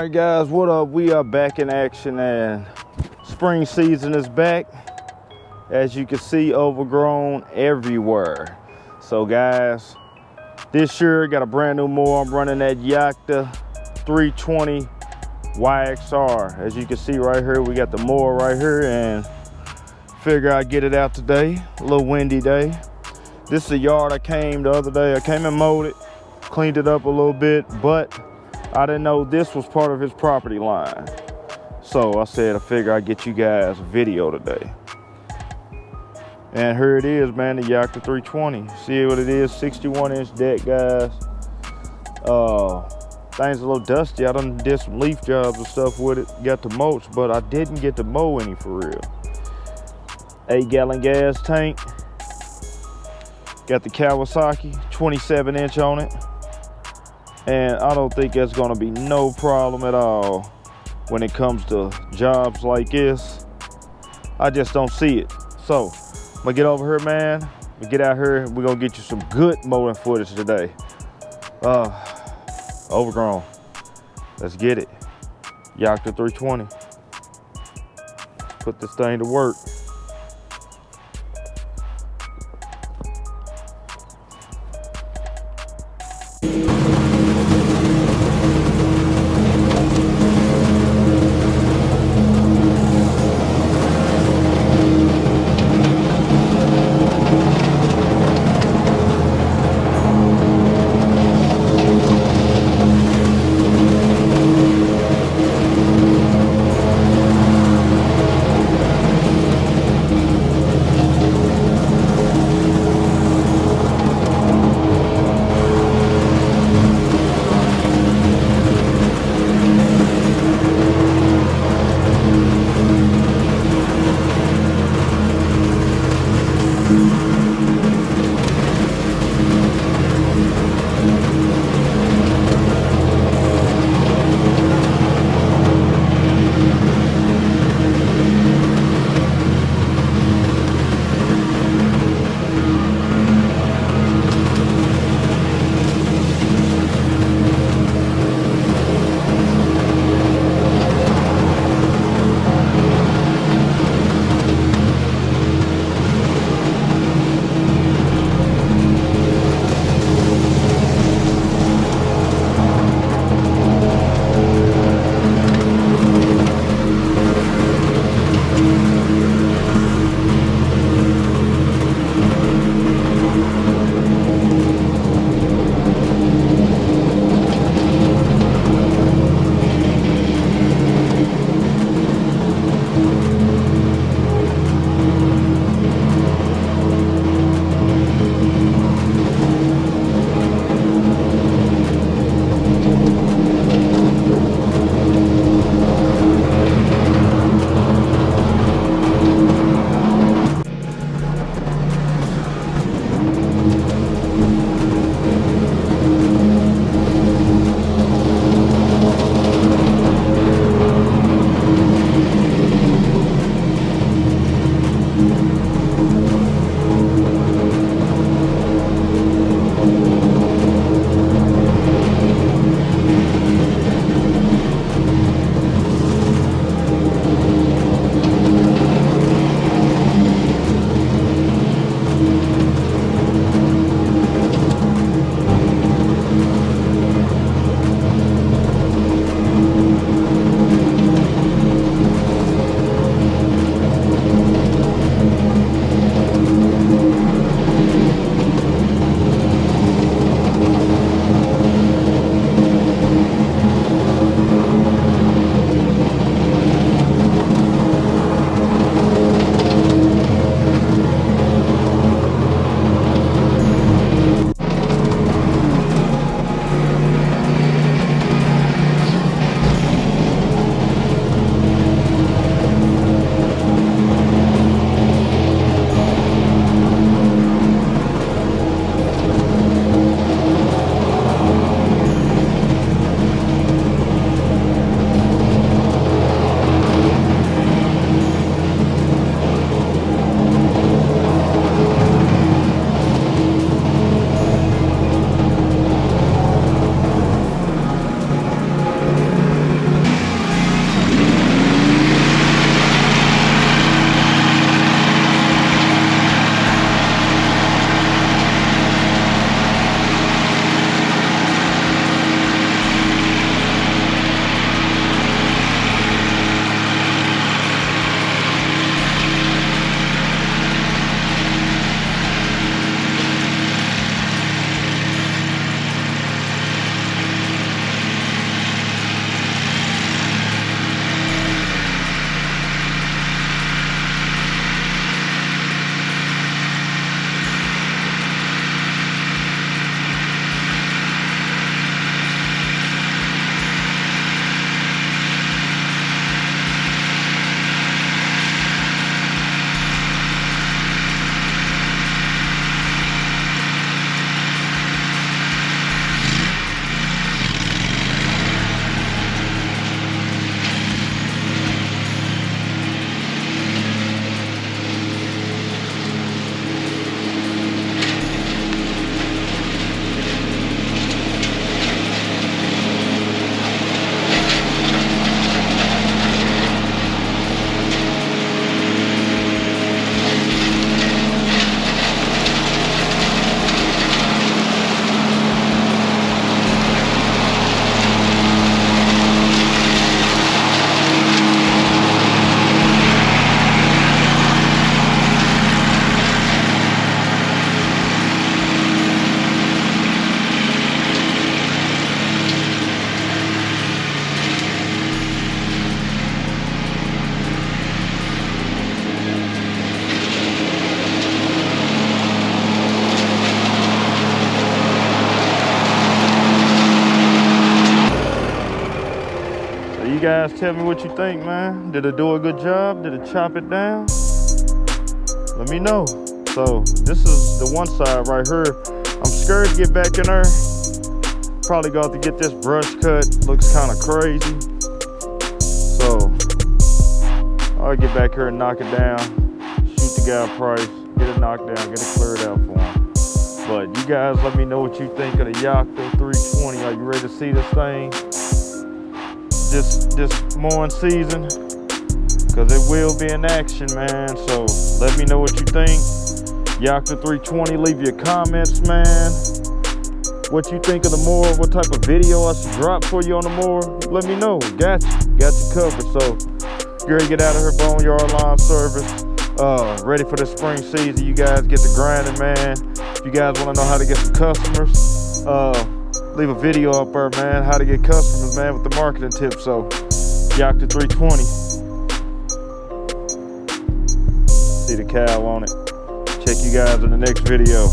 Alright guys, what up? We are back in action and spring season is back. As you can see, overgrown everywhere. So guys, this year got a brand new mower. I'm running that YAKTA 320 YXR. As you can see right here, we got the mower right here and figure I'd get it out today. A little windy day. This is a yard I came the other day. I came and mowed it, cleaned it up a little bit, but I didn't know this was part of his property line. So I said, I figure I'd get you guys a video today. And here it is, man, the YAKTA 320. See what it is, 61-inch deck, guys. Thing's a little dusty. I done did some leaf jobs and stuff with it, got to mulch, but I didn't get to mow any for real. 8-gallon gas tank. Got the Kawasaki, 27-inch on it. And I don't think that's gonna be no problem at all when it comes to jobs like this. I just don't see it. So I'm gonna get over here, man. We get out here, we're gonna get you some good mowing footage today. Overgrown. Let's get it. YAKTA 320. Put this thing to work. guys tell me what you think, man. Did it do a good job? Did it chop it down? Let me know. So this is the one side right here. I'm scared to get back in there. Probably got to get this brush cut. Looks kind of crazy. So I'll get back here and knock it down. Shoot the guy a price. Get it knocked down. Get it cleared out for him. But you guys let me know what you think of the YAKTA 320. Are you ready to see this thing? This mowing season? Because it will be in action, man. So let me know what you think. YAKTA 320, leave your comments, man. What you think of the mower? What type of video I should drop for you on the mower? Let me know. Got you covered. So you're ready to get out of here, Boneyard Lawn Service. Ready for the spring season. You guys get to grinding, man. If you guys want to know how to get some customers, leave a video up there, man. How to get customers, man, with the marketing tips. So YAKTA 320. See the cow on it. Check you guys in the next video.